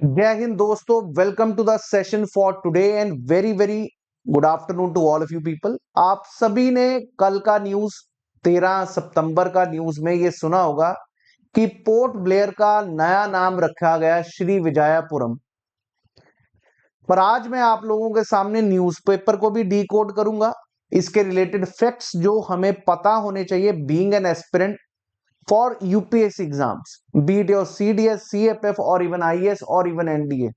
जय हिंद दोस्तों, welcome to the session for today and very very good afternoon to all of you people. आप सभी ने कल का न्यूज 13 सितंबर का न्यूज में ये सुना होगा कि पोर्ट ब्लेयर का नया नाम रखा गया श्री विजयपुरम। पर आज मैं आप लोगों के सामने न्यूज़पेपर को भी डीकोड करूंगा, इसके रिलेटेड फैक्ट्स जो हमें पता होने चाहिए being an aspirant for UPSC exams, B it your CDS, CFF और इवन आईएएस और इवन एनडीए।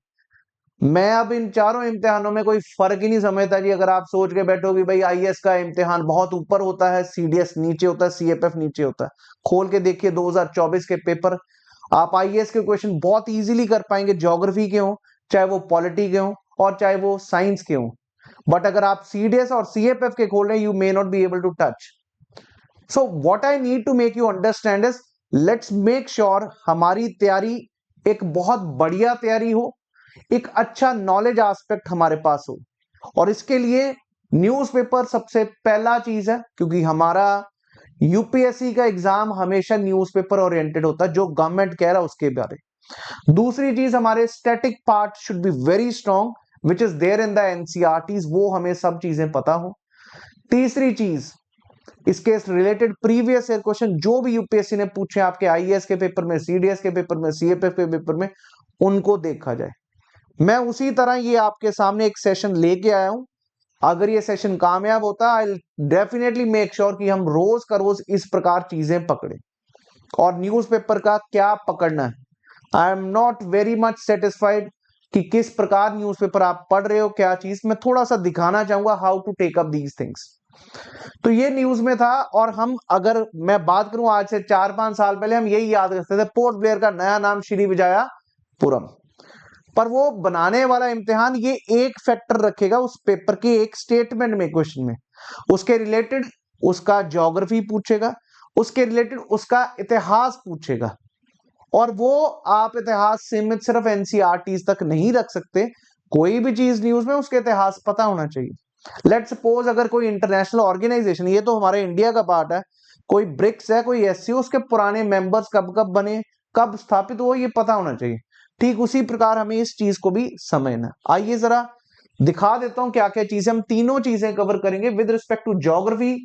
मैं अब इन चारों इम्तिहानों में कोई फर्क ही नहीं समझता जी। अगर आप सोच के बैठो कि भाई आईएएस का इम्तिहान बहुत ऊपर होता है, सीडीएस नीचे होता है, सीएफएफ नीचे होता है, खोल के देखिए 2024 के पेपर। आप आईएएस के क्वेश्चन बहुत इजीली कर पाएंगे, ज्योग्राफी के हो, चाहे वो पॉलिटी के हो और चाहे वो साइंस के हो। बट अगर आप सीडीएस और सीएफएफ के खोल रहे हैं, you may not be able to touch. So what I need to make you understand is, let's make sure हमारी तैयारी एक बहुत बढ़िया तैयारी हो, एक अच्छा नॉलेज एस्पेक्ट हमारे पास हो। और इसके लिए न्यूज़पेपर सबसे पहला चीज है, क्योंकि हमारा यूपीएससी का एग्जाम हमेशा न्यूज़पेपर ओरिएंटेड होता है, जो गवर्नमेंट कह रहा है उसके बारे। दूसरी चीज, हमारे static part should be very strong which is there in the NCERTs, वो हमें सब चीजें पता हो। तीसरी चीज, इसके रिलेटेड प्रीवियस ईयर क्वेश्चन जो भी यूपीएससी ने पूछे आपके आईएएस के पेपर में, सीडीएस के पेपर में, सीएफएफ के पेपर में, उनको देखा जाए। मैं उसी तरह ये आपके सामने एक सेशन लेके आया हूं। अगर ये सेशन कामयाब होता है, आई डेफिनेटली मेक श्योर कि हम रोज का रोज इस प्रकार चीजें पकड़े। और न्यूज़पेपर का क्या पकड़ना है, I am not very much satisfied कि किस प्रकार न्यूज़पेपर आप पढ़ रहे हो, क्या चीज। मैं थोड़ा सा दिखाना चाहूंगा how to take up these things. तो ये न्यूज में था, और हम, अगर मैं बात करूं आज से 4-5 साल पहले, हम यही याद रखते थे पोर्ट ब्लेयर का नया नाम श्री विजयपुरम। पर वो बनाने वाला इम्तिहान ये एक फैक्टर रखेगा उस पेपर के एक स्टेटमेंट में, क्वेश्चन में, उसके रिलेटेड उसका ज्योग्राफी पूछेगा, उसके रिलेटेड उसका इतिहास पूछेगा। और वो आप इतिहास सीमित सिर्फ एनसीईआरटी तक नहीं रख सकते। कोई भी चीज न्यूज में उसके इतिहास पता होना चाहिए। लेट सपोज अगर कोई इंटरनेशनल ऑर्गेनाइजेशन, ये तो हमारे इंडिया का पार्ट है, कोई ब्रिक्स है, कोई एससीओ, उसके पुराने मेंबर्स कब कब बने, कब स्थापित हुआ, ये पता होना चाहिए। ठीक उसी प्रकार हमें इस चीज को भी समझना। आइए जरा दिखा देता हूं क्या क्या चीजें, हम तीनों चीजें कवर करेंगे with respect to geography.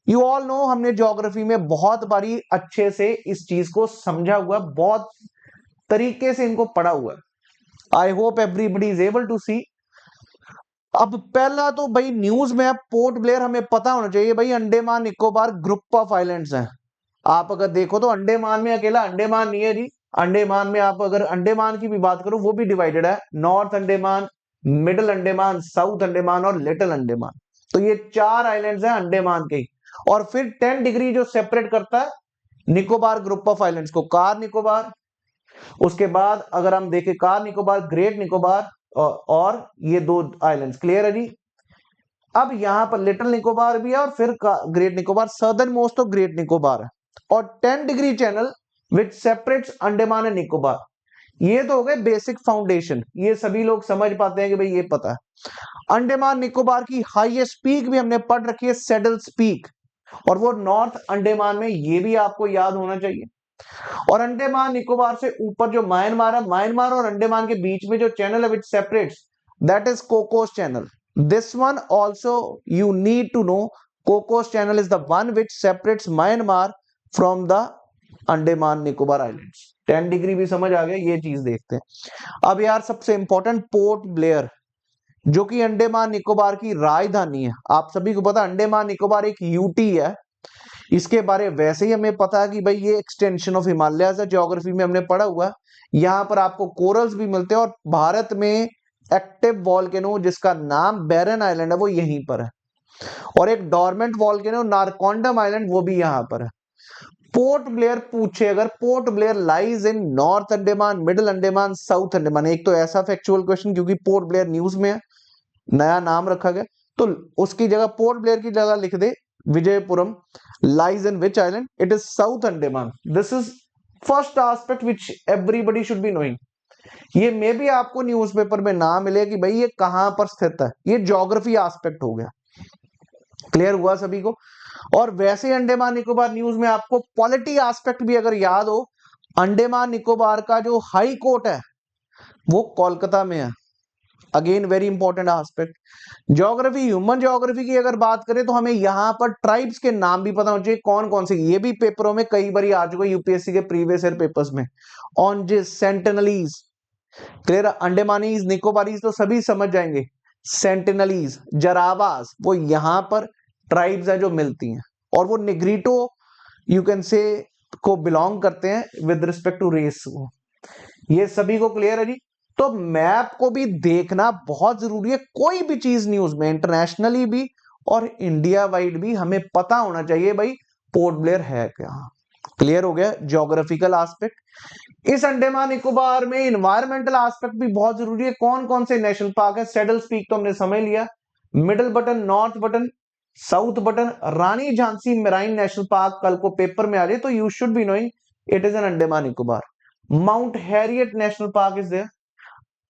You all know, हमने ज्योग्राफी में बहुत बारी अच्छे से इस चीज को समझा हुआ, बहुत तरीके से इनको पढ़ा हुआ है। I hope everybody is able to see. अब पहला तो भाई न्यूज में पोर्ट ब्लेयर हमें पता होना चाहिए। भाई Andaman Nicobar group of islands हैं। आप अगर देखो तो अंडमान में अकेला अंडमान नहीं है जी। अंडमान में आप अगर अंडमान की भी बात करो, वो भी डिवाइडेड है, north Andaman, middle Andaman, south Andaman और लिटिल अंडमान। तो ये 4 आइलैंड्स हैं अंडमान के। और फिर 10 डिग्री जो सेपरेट करता है निकोबार ग्रुप ऑफ आइलैंड्स को, कार निकोबार। उसके बाद अगर हम देखें कार निकोबार, ग्रेट निकोबार और ये 2 आइलैंड्स, क्लियर है जी। अब यहां पर लिटिल निकोबार भी है और फिर ग्रेट निकोबार, सदर्न मोस्ट तो ग्रेट निकोबार है। और 10 degree channel which separates Andaman and Nicobar. ये तो हो गए बेसिक फाउंडेशन, ये सभी लोग समझ पाते हैं कि भाई ये पता है। अंडमान निकोबार की हाईएस्ट पीक भी हमने पढ़ रखी है, सेडल्स पीक, और वो नॉर्थ अंडमान में, ये भी आपको याद होना चाहिए। और अंडमान निकोबार से ऊपर जो म्यांमार है, म्यांमार और अंडमान के बीच में जो चैनल है which separates, that is Cocos channel. This one also you need to know. Cocos Channel is the one which separates Myanmar from the Andaman Nicobar islands. 10 degree भी समझ आ गया, ये चीज देखते हैं। अब यार सबसे इंपॉर्टेंट, पोर्ट ब्लेयर, जो कि अंडमान निकोबार की राजधानी है। आप सभी को पता अंडमान निकोबार एक यूटी है। इसके बारे वैसे ही हमें पता है कि भाई ये एक्सटेंशन ऑफ हिमालय है, ज्योग्राफी में हमने पढ़ा हुआ है। यहाँ पर आपको कोरल्स भी मिलते हैं, और भारत में एक्टिव वॉल्केनो जिसका नाम बैरन आइलैंड है वो यहीं पर है। और एक डॉर्मेंट वॉल्केनो नारकोंडम आइलैंड, वो भी यहां पर है। पोर्ट ब्लेयर पूछे अगर, port Blair lies in north Andaman, middle Andaman, south Andaman, एक तो ऐसा फैक्चुअल क्वेश्चन, क्योंकि पोर्ट ब्लेयर न्यूज में है, नया नाम रखा गया, तो उसकी जगह पोर्ट ब्लेयर की जगह लिख दे Vijayapuram lies in which island, it is south Andaman. This is first aspect which everybody should be knowing. ये मे भी आपको न्यूज़पेपर में ना मिले कि भाई ये कहां पर स्थित है, ये ज्योग्राफी एस्पेक्ट हो गया। क्लियर हुआ सभी को। और वैसे ही अंडमान निकोबार न्यूज में आपको पॉलिटी एस्पेक्ट भी अगर याद हो, अंडमान निकोबार का जो हाई कोर्ट है वो कोलकाता में है। Again very important aspect. Geography, human geography की अगर बात करें तो हमें यहाँ पर ट्राइब्स के नाम भी पता होना चाहिए, कौन कौन से। ये भी पेपरों में कई बार आ चुका है, यूपीएससी के प्रीवियस ईयर पेपर्स में। ऑनजिस, सेंटिनलीज, क्लियर। अंडमानीज, निकोबारीज तो सभी समझ जाएंगे। सेंटिनलीज, जरावास, वो यहाँ पर ट्राइब्स है जो मिलती हैं, और वो निग्रिटो यू कैन से को बिलोंग करते हैं विद रिस्पेक्ट टू रेस। ये सभी को क्लियर है जी। तो मैप को भी देखना बहुत जरूरी है। कोई भी चीज न्यूज में, इंटरनेशनली भी और इंडिया वाइड भी, हमें पता होना चाहिए भाई पोर्ट ब्लेयर है क्या। क्लियर हो गया ज्योग्राफिकल एस्पेक्ट। इस अंडमान निकोबार में इन्वायरमेंटल एस्पेक्ट भी बहुत जरूरी है। कौन कौन से नेशनल पार्क है? सेडल्स पीक तो हमने समझ लिया। Middle button, north button, south button, Rani Jhansi marine national park कल को पेपर में आ जाए तो you should be knowing it is an Andaman Nicobar. Mount Harriet national park is there,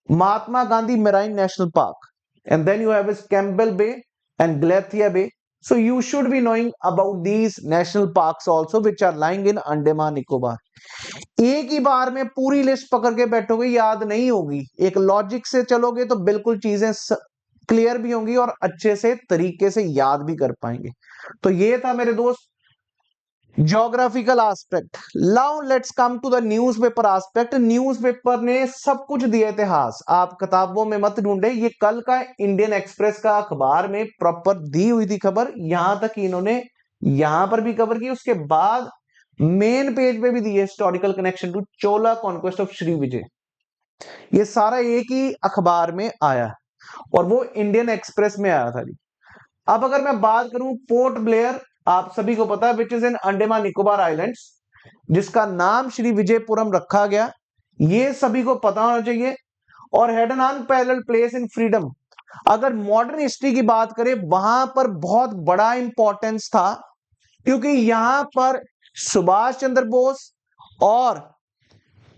Mahatma Gandhi Marine National Park, and then you have is Campbell Bay and Glathia Bay. So you should be knowing about these national parks also, which are lying in Andaman Nicobar. एक ही बार में पूरी list पकड़ के बैठोगे याद नहीं होगी, एक लॉजिक से चलोगे तो बिल्कुल चीजें क्लियर भी होंगी और अच्छे से तरीके से याद भी कर पाएंगे। तो ये था मेरे दोस्त geographical aspect. Now let's come to the newspaper aspect. Newspaper ने सब कुछ दिया इतिहास, आप किताबों में मत ढूंढे। ये कल का इंडियन एक्सप्रेस का अखबार में प्रॉपर दी हुई थी खबर, यहां तक इन्होंने यहां पर भी कवर की। उसके बाद मेन पेज पे भी दी है historical connection to Chola conquest of Shri Vijay. ये सारा एक ही अखबार में आया और वो इंडियन एक्सप्रेस में आया था जी। अब अगर मैं बात करूं पोर्ट ब्लेयर, आप सभी को पता है which is in Andaman Nicobar islands, जिसका नाम श्री विजयपुरम रखा गया, ये सभी को पता होना चाहिए। और had an unparalleled place in freedom. अगर मॉडर्न हिस्ट्री की बात करें वहां पर बहुत बड़ा इंपॉर्टेंस था, क्योंकि यहां पर सुभाष चंद्र बोस और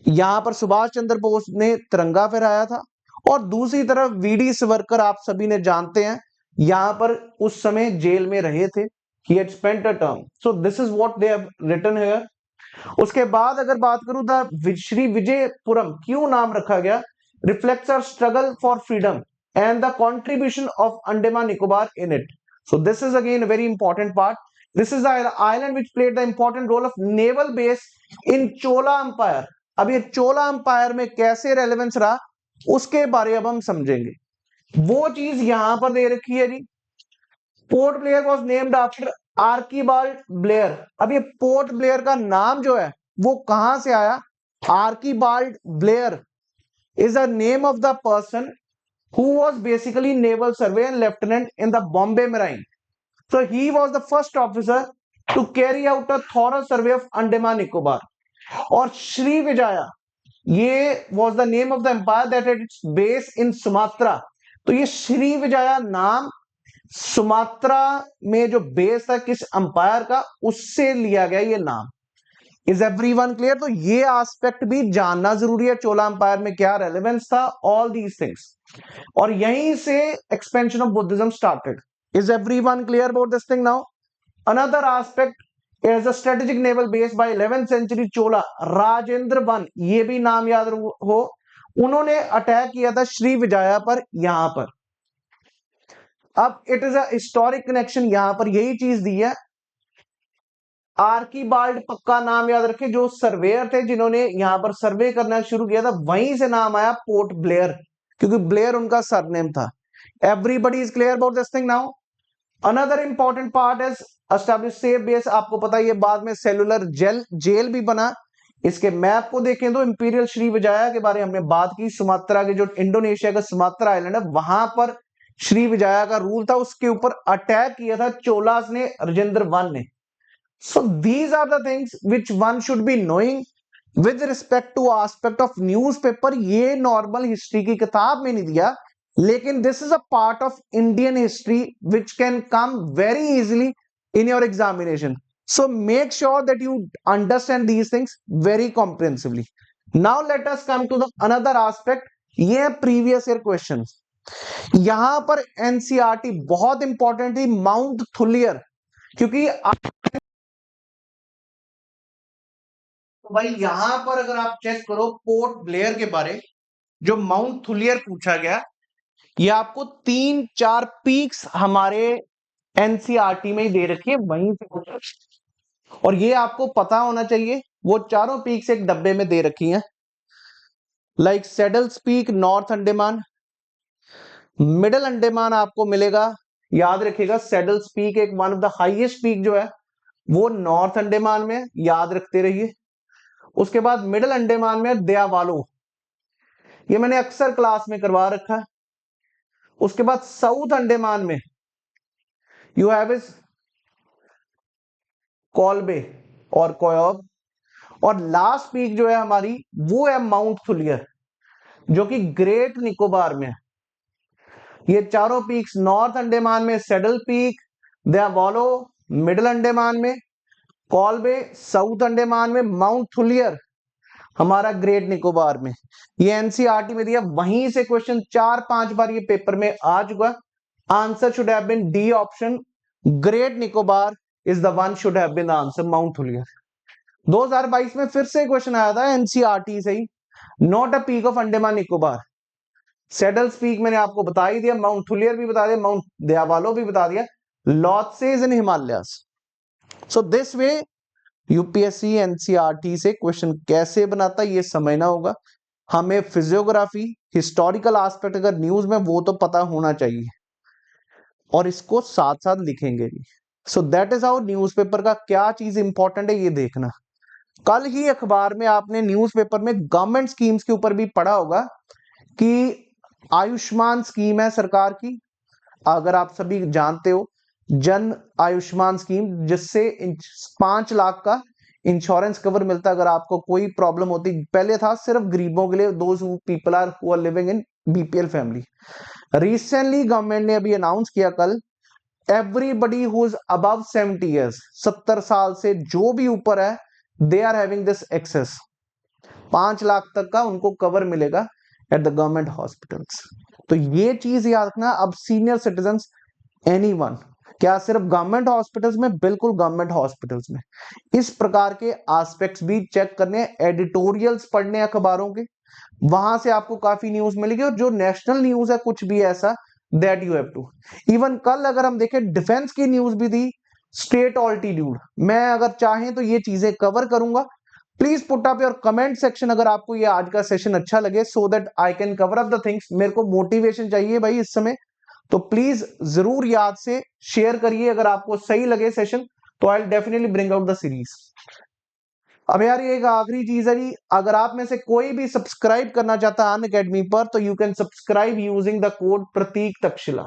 यहां पर सुभाष चंद्र बोस ने तिरंगा फहराया था, और दूसरी तरफ वीडी सावरकर आप सभी ने जानते हैं यहां पर उस समय जेल में रहे थे। He had spent a term. So this is what they have written here. उसके बाद अगर बात करूं द श्री विजयपुरम क्यों नाम रखा गया, reflects our struggle for freedom and the contribution of Andaman Nicobar in it. So this is again very important part. This is the island which played the important role of naval base in Chola empire. अब ये चोला umpire में कैसे relevance रहा उसके बारे अब हम समझेंगे। वो चीज यहां पर दे रखी है जी, Port Blair was named after Archibald Blair. अब ये पोर्ट ब्लेयर का नाम जो है वो कहां से आया? आर्कीबाल्ड Blair is a name of the person who was basically naval surveyor and lieutenant in the Bombay Marine. So he was the first officer to carry out a thorough survey of Andaman Nicobar. और श्री विजया, ये was the name of the empire that had its base in Sumatra. तो ये श्री विजया नाम Sumatra में जो base था किस umpire का, उससे लिया गया ये नाम। Is everyone clear? तो ये एस्पेक्ट भी जानना जरूरी है, चोला अंपायर में क्या रेलेवेंस था, ऑल दीज थिंग्स। और यहीं से expansion of Buddhism started. Is everyone clear about this thing? Now another aspect is a strategic naval base by 11th century Chola Rajendra one, ये भी नाम याद हो, उन्होंने अटैक किया था श्री विजया पर यहां पर। अब it is a historic connection, यहां पर यही चीज दी है। आर्कीबाल्ड पक्का नाम याद रखें, जो सर्वेयर थे जिन्होंने यहां पर सर्वे करना शुरू किया था, वहीं से नाम आया पोर्ट ब्लेयर, क्योंकि ब्लेयर उनका सरनेम था। Everybody is clear about this thing? Now another important part is establish safe base. आपको पता है ये बाद में सेलुलर जेल भी बना। इसके मैप को देखें तो इंपीरियल श्री विजया के बारे में हमने बात की, सुमात्रा के जो इंडोनेशिया का सुमात्रा आइलैंड है वहां पर श्री विजया का रूल था, उसके ऊपर अटैक किया था चोलास ने, राजेंद्र वन ने। So these are the things which one should be knowing with respect to aspect of newspaper. ये normal history की किताब में नहीं दिया, लेकिन this is a part of Indian history which can come very easily in your examination. So make sure that you understand these things very comprehensively. Now let us come to the another aspect. ये है previous year questions. यहां पर NCERT बहुत important थी, mount Thuillier, क्योंकि तो भाई यहां पर अगर आप चेक करो पोर्ट ब्लेयर के बारे, जो माउंट थुलियर पूछा गया, ये आपको 3-4 पीक्स हमारे एनसीईआरटी में ही दे रखी है, वहीं से पूछा। और ये आपको पता होना चाहिए, वो चारों पीक्स एक डब्बे में दे रखी हैं। Like Saddle's Peak north Andaman, middle Andaman आपको मिलेगा, याद रखिएगा सेडल्स पीक एक one of the highest peak जो है वो नॉर्थ अंडमान में, याद रखते रहिए। उसके बाद मिडल अंडमान में दयावालो, ये मैंने अक्सर क्लास में करवा रखा है। उसके बाद साउथ अंडमान में यू हैव इज कॉल्बे और कोयब, और लास्ट पीक जो है हमारी वो है माउंट थुलियर, जो कि ग्रेट निकोबार में है। ये चारों पीक्स नॉर्थ अंडमान में सेडल पीक, दयावालो मिडल अंडमान में, कॉल्बे साउथ अंडमान में, माउंट थुलियर हमारा ग्रेट निकोबार में। ये एनसीईआरटी में दिया, वहीं से क्वेश्चन 4-5 बार ये पेपर में आ चुका। Answer should have been D option, great Nicobar is the one should have been the answer, Mount Thuillier. 2022 में फिर से क्वेश्चन आया था एनसीईआरटी से ही, not a peak of Andaman Nicobar. Saddle's Peak मैंने आपको बता ही दिया, माउंट थुलियर भी बता दिया, माउंट दयावालो भी बता दिया, Lhotse in Himalayas. So this way UPSC NCERT से क्वेश्चन कैसे बनाता है ये समझना होगा हमें। फिजियोग्राफी हिस्टोरिकल एस्पेक्ट अगर न्यूज में वो तो पता होना चाहिए, और इसको साथ साथ लिखेंगे भी। So that is how newspaper का क्या चीज इंपॉर्टेंट है ये देखना। कल ही अखबार में आपने न्यूज़पेपर में गवर्नमेंट स्कीम्स के ऊपर भी पढ़ा होगा कि आयुष्मान स्कीम है सरकार की, अगर आप सभी जानते हो, जन आयुष्मान स्कीम, जिससे 5 लाख का इंश्योरेंस कवर मिलता है अगर आपको कोई प्रॉब्लम होती। पहले था सिर्फ गरीबों के लिए, those people are who are living in BPL family. Recently government ने अभी अनाउंस किया कल, everybody who is above 70 years, 70 साल से जो भी ऊपर है, they are having this access, 5 lakh तक का उनको कवर मिलेगा एट द गवर्नमेंट हॉस्पिटल्स। तो ये चीज याद रखना। अब सीनियर सिटीजन एनीवन, क्या सिर्फ गवर्नमेंट हॉस्पिटल्स में? बिल्कुल गवर्नमेंट हॉस्पिटल्स में। इस प्रकार के एस्पेक्ट्स भी चेक करने, एडिटोरियल्स पढ़ने अखबारों के, वहां से आपको काफी न्यूज मिलेगी। और जो नेशनल न्यूज है कुछ भी ऐसा, that you have to. Even कल अगर हम देखें डिफेंस की न्यूज भी थी, स्टेट ऑल्टीट्यूड, मैं अगर चाहें तो ये चीजें कवर करूंगा। Please put up your comment section अगर आपको ये आज का सेशन अच्छा लगे, so that I can cover up the things. मेरे को मोटिवेशन चाहिए भाई इस समय, तो प्लीज जरूर याद से शेयर करिए अगर आपको सही लगे सेशन, तो I will definitely bring out the series. अब यार ये एक आखिरी चीज है जी, अगर आप में से कोई भी सब्सक्राइब करना चाहता है अनअकैडमी पर, तो you can subscribe using the code Pratik Takshashila.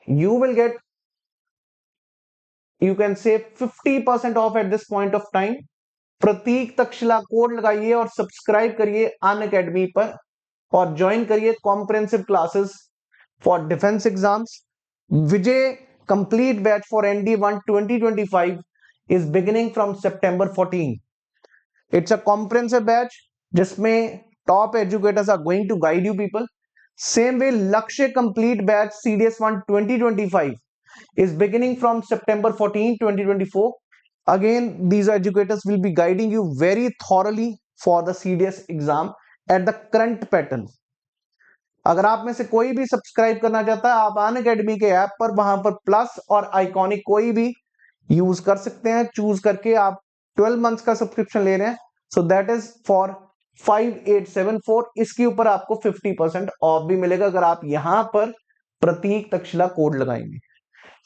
You will get, you can save 50% off at this point of time. Pratik Takshashila code लगाइए और सब्सक्राइब करिए अनअकैडमी पर, और ज्वाइन करिए comprehensive classes for defence exams. Vijay complete batch for ND1 2025 is beginning from September 14. It's a comprehensive batch जिसमें top educators are going to guide you people. Same way Lakshya complete batch CDS1 2025 is beginning from September 14, 2024. Again, these educators will be guiding you very thoroughly for the CDS exam at the current pattern. अगर आप में से कोई भी subscribe करना चाहता है, आप अनअकैडमी के ऐप पर, वहां पर प्लस और आइकॉनिक कोई भी यूज कर सकते हैं, चूज करके। आप 12 मंथ्स का सब्सक्रिप्शन ले रहे हैं, सो दैट इज फॉर 5874। इसके ऊपर आपको 50% ऑफ भी मिलेगा अगर आप यहां पर प्रतीक तक्षशिला कोड लगाएंगे।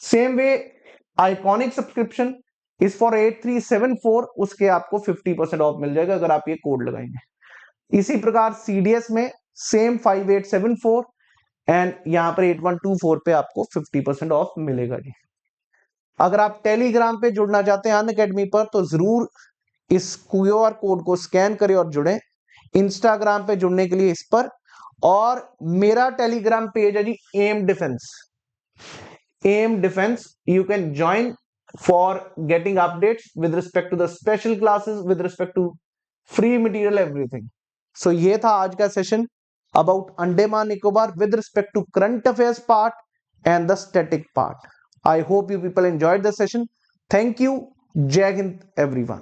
Same way iconic subscription is for 8374, उसके आपको 50% ऑफ मिल जाएगा अगर आप ये कोड लगाएंगे। इसी प्रकार सीडीएस में सेम 5874 एंड यहां पर 8124 पे आपको 50% ऑफ मिलेगा जी। अगर आप टेलीग्राम पे जुड़ना चाहते हैं अनअकैडमी पर, तो जरूर इस QR कोड को स्कैन करें और जुड़े। इंस्टाग्राम पे जुड़ने के लिए इस पर, और मेरा टेलीग्राम पेज है जी M Defence. M Defence you can join for getting updates with respect to the special classes, with respect to free material, everything. So ये था आज का session about Andaman Nicobar with respect to current affairs part and the static part. I hope you people enjoyed the session. Thank you. Jai Hind everyone.